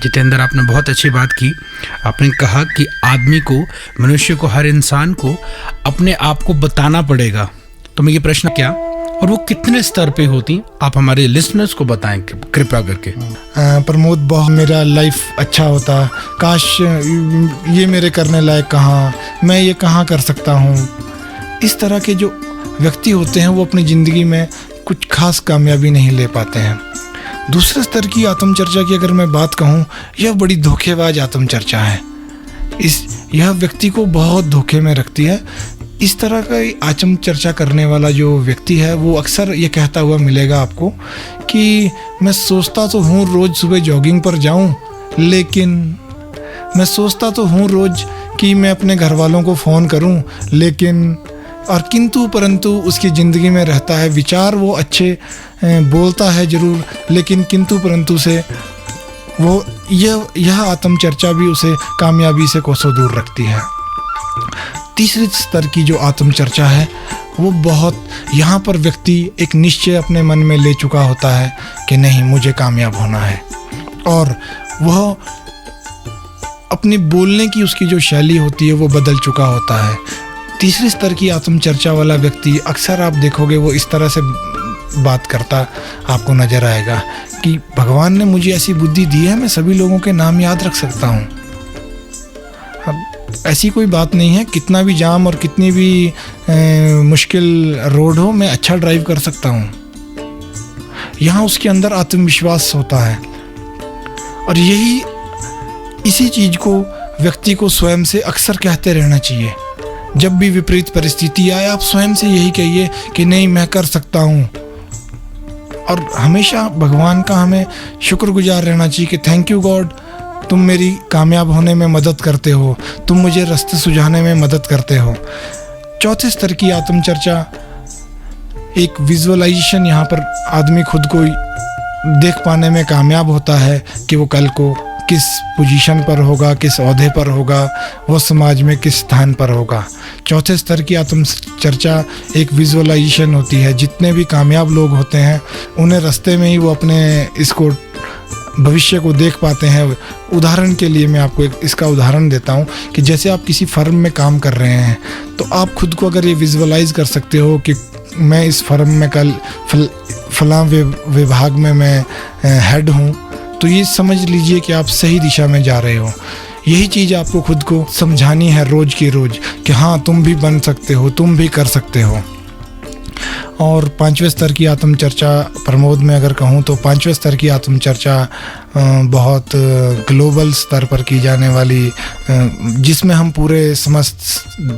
जितेंद्र, आपने बहुत अच्छी बात की। आपने कहा कि आदमी को, मनुष्य को, हर इंसान को अपने आप को बताना पड़ेगा। तो मैं ये प्रश्न क्या और वो कितने स्तर पे होती, आप हमारे लिसनर्स को बताएं कृपया करके। प्रमोद, बहुत मेरा लाइफ अच्छा होता, काश ये मेरे करने लायक कहाँ, मैं ये कहाँ कर सकता हूँ। इस तरह के जो व्यक्ति होते हैं वो अपनी ज़िंदगी में कुछ खास कामयाबी नहीं ले पाते हैं। दूसरे स्तर की आत्मचर्चा की अगर मैं बात कहूँ, यह बड़ी धोखेबाज आत्मचर्चा है। यह व्यक्ति को बहुत धोखे में रखती है। इस तरह का आत्मचर्चा करने वाला जो व्यक्ति है वो अक्सर ये कहता हुआ मिलेगा आपको कि मैं सोचता तो हूँ रोज़ सुबह जॉगिंग पर जाऊँ, लेकिन मैं सोचता तो हूँ रोज़ कि मैं अपने घर वालों को फ़ोन करूँ, लेकिन और किंतु परंतु उसकी ज़िंदगी में रहता है विचार, वो अच्छे बोलता है ज़रूर, लेकिन किंतु परंतु से वो यह आत्मचर्चा भी उसे कामयाबी से कोसों दूर रखती है। तीसरे स्तर की जो आत्मचर्चा है वो बहुत, यहाँ पर व्यक्ति एक निश्चय अपने मन में ले चुका होता है कि नहीं, मुझे कामयाब होना है, और वह अपनी बोलने की उसकी जो शैली होती है वो बदल चुका होता है। तीसरे स्तर की आत्मचर्चा वाला व्यक्ति अक्सर आप देखोगे वो इस तरह से बात करता आपको नज़र आएगा कि भगवान ने मुझे ऐसी बुद्धि दी है, मैं सभी लोगों के नाम याद रख सकता हूँ। अब ऐसी कोई बात नहीं है, कितना भी जाम और कितनी भी मुश्किल रोड हो, मैं अच्छा ड्राइव कर सकता हूँ। यहाँ उसके अंदर आत्मविश्वास होता है, और इसी चीज़ को व्यक्ति को स्वयं से अक्सर कहते रहना चाहिए। जब भी विपरीत परिस्थिति आए, आप स्वयं से यही कहिए कि नहीं, मैं कर सकता हूँ। और हमेशा भगवान का हमें शुक्रगुजार रहना चाहिए कि थैंक यू गॉड, तुम मेरी कामयाब होने में मदद करते हो, तुम मुझे रास्ते सुझाने में मदद करते हो। चौथे स्तर की आत्मचर्चा एक विजुअलाइजेशन, यहाँ पर आदमी खुद को देख पाने में कामयाब होता है कि वो कल को किस पोजीशन पर होगा, किस ओहदे पर होगा, वो समाज में किस स्थान पर होगा। चौथे स्तर की आत्मचर्चा एक विजुअलाइजेशन होती है। जितने भी कामयाब लोग होते हैं उन्हें रास्ते में ही वो अपने इसको भविष्य को देख पाते हैं। उदाहरण के लिए मैं आपको इसका उदाहरण देता हूँ कि जैसे आप किसी फर्म में काम कर रहे हैं, तो आप खुद को अगर ये विजुअलाइज कर सकते हो कि मैं इस फर्म में कल फलां विभाग में मैं हेड हूँ, तो ये समझ लीजिए कि आप सही दिशा में जा रहे हो। यही चीज़ आपको खुद को समझानी है रोज़ की रोज़ कि हाँ, तुम भी बन सकते हो, तुम भी कर सकते हो। और पांचवें स्तर की आत्मचर्चा प्रमोद में अगर कहूँ तो पांचवें स्तर की आत्मचर्चा बहुत ग्लोबल स्तर पर की जाने वाली, जिसमें हम पूरे समस्त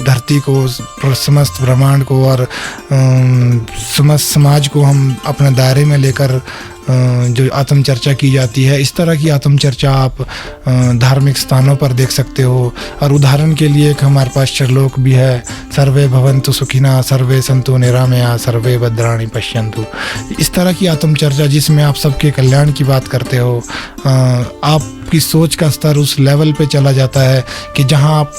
धरती को, समस्त ब्रह्मांड को और समस्त समाज को हम अपने दायरे में लेकर जो आत्मचर्चा की जाती है, इस तरह की आत्मचर्चा आप धार्मिक स्थानों पर देख सकते हो। और उदाहरण के लिए एक हमारे पास श्लोक भी है, सर्वे भवन्तु सुखिनः सर्वे सन्तु निरामया सर्वे भद्राणि पश्यन्तु। इस तरह की आत्मचर्चा जिसमें आप सबके कल्याण की बात करते हो, आपकी सोच का स्तर उस लेवल पे चला जाता है कि जहां आप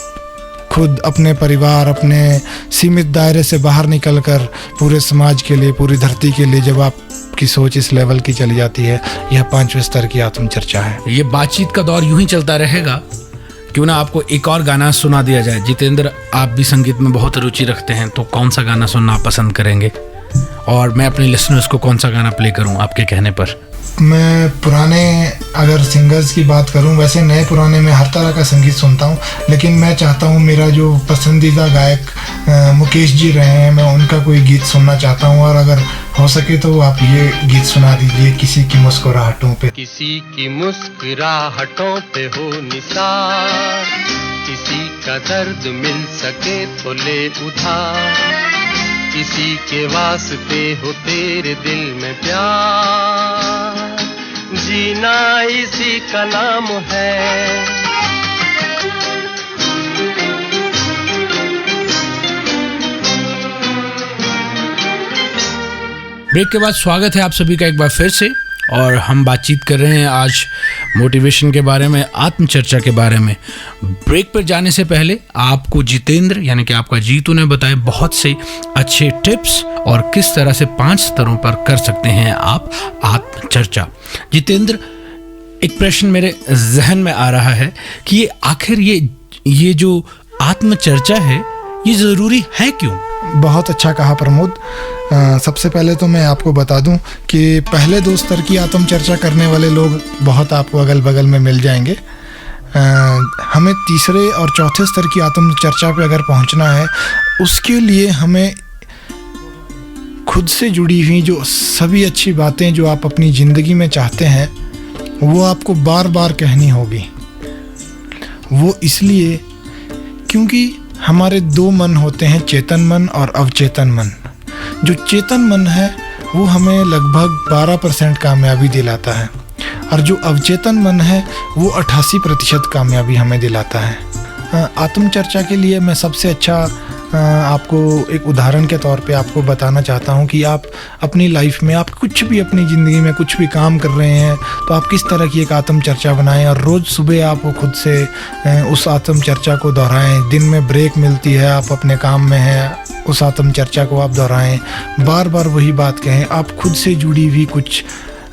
खुद अपने परिवार, अपने सीमित दायरे से बाहर निकलकर पूरे समाज के लिए, पूरी धरती के लिए जब आपकी सोच इस लेवल की चली जाती है, यह पांचवें स्तर की आत्मचर्चा है। ये बातचीत का दौर यूं ही चलता रहेगा। क्यों ना आपको एक और गाना सुना दिया जाए। जितेंद्र, आप भी संगीत में बहुत रुचि रखते हैं, तो कौन सा गाना सुनना आप पसंद करेंगे? और मैं अपने लिसनर्स को कौन सा गाना प्ले करूं आपके कहने पर? मैं पुराने अगर सिंगर्स की बात करूं, वैसे नए पुराने में हर तरह का संगीत सुनता हूं, लेकिन मैं चाहता हूं मेरा जो पसंदीदा गायक मुकेश जी रहे हैं, मैं उनका कोई गीत सुनना चाहता हूं। और अगर हो सके तो आप ये गीत सुना दीजिए, किसी की मुस्कुराहटों पे। किसी की मुस्कुराहटों पे हो निसार, किसी का दर्द मिल सके तो ले उधार, किसी के वास्ते हो तेरे दिल में प्यार, जीना इसी का नाम है। ब्रेक के बाद स्वागत है आप सभी का एक बार फिर से, और हम बातचीत कर रहे हैं आज मोटिवेशन के बारे में, आत्मचर्चा के बारे में। ब्रेक पर जाने से पहले आपको जितेंद्र यानी कि आपका जीतू ने बताए बहुत से अच्छे टिप्स और किस तरह से 5 स्तरों पर कर सकते हैं आप आत्मचर्चा। जितेंद्र, एक प्रश्न मेरे जहन में आ रहा है कि ये आखिर ये जो आत्मचर्चा है ये ज़रूरी है क्यों? बहुत अच्छा कहा प्रमोद। सबसे पहले तो मैं आपको बता दूं कि पहले 2 स्तर की आत्मचर्चा करने वाले लोग बहुत आपको अगल बगल में मिल जाएंगे। हमें तीसरे और चौथे स्तर की आत्मचर्चा पे अगर पहुंचना है, उसके लिए हमें खुद से जुड़ी हुई जो सभी अच्छी बातें जो आप अपनी ज़िंदगी में चाहते हैं वो आपको बार बार कहनी होगी। वो इसलिए क्योंकि हमारे 2 मन होते हैं, चेतन मन और अवचेतन मन। जो चेतन मन है वो हमें लगभग 12% कामयाबी दिलाता है और जो अवचेतन मन है वो 88% कामयाबी हमें दिलाता है। आत्मचर्चा के लिए मैं सबसे अच्छा आपको एक उदाहरण के तौर पे आपको बताना चाहता हूँ कि आप अपनी लाइफ में, आप कुछ भी अपनी ज़िंदगी में कुछ भी काम कर रहे हैं तो आप किस तरह की एक आत्मचर्चा बनाएं और रोज़ सुबह आप वो खुद से उस आत्मचर्चा को दोहराएं। दिन में ब्रेक मिलती है, आप अपने काम में हैं, उस आत्मचर्चा को आप दोहराएं, बार बार वही बात कहें। आप खुद से जुड़ी हुई कुछ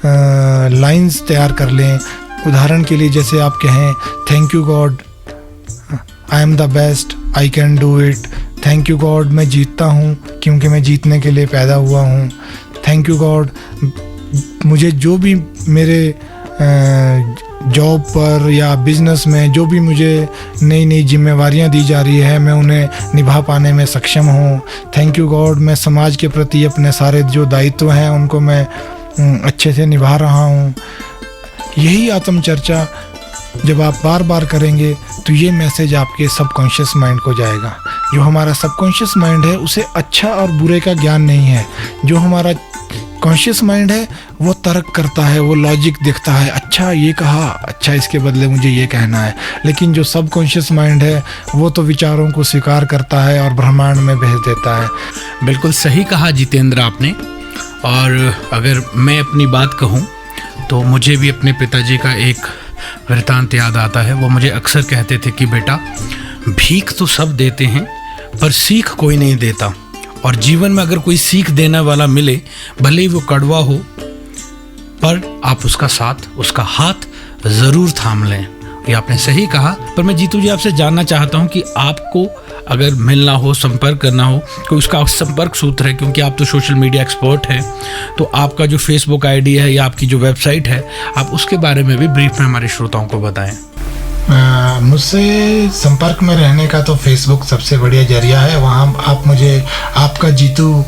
लाइंस तैयार कर लें। उदाहरण के लिए जैसे आप कहें, thank you God, I am the best, I can do it. Thank you God, मैं जीतता हूँ क्योंकि मैं जीतने के लिए पैदा हुआ हूँ। थैंक यू गॉड, मुझे जो भी मेरे जॉब पर या बिजनेस में जो भी मुझे नई नई जिम्मेवारियां दी जा रही है मैं उन्हें निभा पाने में सक्षम हूँ। थैंक यू गॉड, मैं समाज के प्रति अपने सारे जो दायित्व हैं उनको मैं अच्छे से निभा रहा हूँ। यही आत्मचर्चा जब आप बार बार करेंगे तो ये मैसेज आपके सबकॉन्शियस माइंड को जाएगा। जो हमारा सबकॉन्शियस माइंड है उसे अच्छा और बुरे का ज्ञान नहीं है। जो हमारा कॉन्शियस माइंड है वो तर्क करता है, वो लॉजिक देखता है, अच्छा ये कहा, अच्छा इसके बदले मुझे ये कहना है। लेकिन जो सबकॉन्शियस माइंड है वो तो विचारों को स्वीकार करता है और ब्रह्मांड में भेज देता है। बिल्कुल सही कहा जितेंद्र आपने। और अगर मैं अपनी बात कहूँ तो मुझे भी अपने पिताजी का एक वृतांत याद आता है। वो मुझे अक्सर कहते थे कि बेटा, भीख तो सब देते हैं पर सीख कोई नहीं देता, और जीवन में अगर कोई सीख देने वाला मिले, भले ही वो कड़वा हो, पर आप उसका साथ, उसका हाथ ज़रूर थाम लें। ये आपने सही कहा। पर मैं जीतू जी आपसे जानना चाहता हूँ कि आपको अगर मिलना हो, संपर्क करना हो, कोई उसका संपर्क सूत्र है, क्योंकि आप तो सोशल मीडिया एक्सपर्ट हैं, तो आपका जो फेसबुक आईडी है या आपकी जो वेबसाइट है, आप उसके बारे में भी ब्रीफ में हमारे श्रोताओं को बताएं। मुझसे संपर्क में रहने का तो फेसबुक सबसे बढ़िया जरिया है। वहाँ आप मुझे आपका जीतू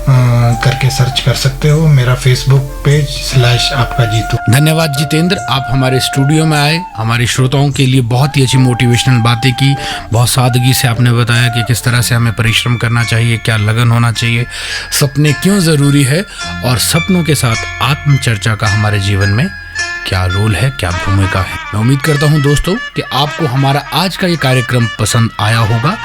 करके सर्च कर सकते हो। मेरा फेसबुक पेज /आपका जीतू। धन्यवाद जितेंद्र, आप हमारे स्टूडियो में आए, हमारे श्रोताओं के लिए बहुत ही अच्छी मोटिवेशनल बातें की। बहुत सादगी से आपने बताया कि किस तरह से हमें परिश्रम करना चाहिए, क्या लगन होना चाहिए, सपने क्यों ज़रूरी है, और सपनों के साथ आत्मचर्चा का हमारे जीवन में क्या रोल है, क्या भूमिका है। मैं उम्मीद करता हूं दोस्तों कि आपको हमारा आज का ये कार्यक्रम पसंद आया होगा।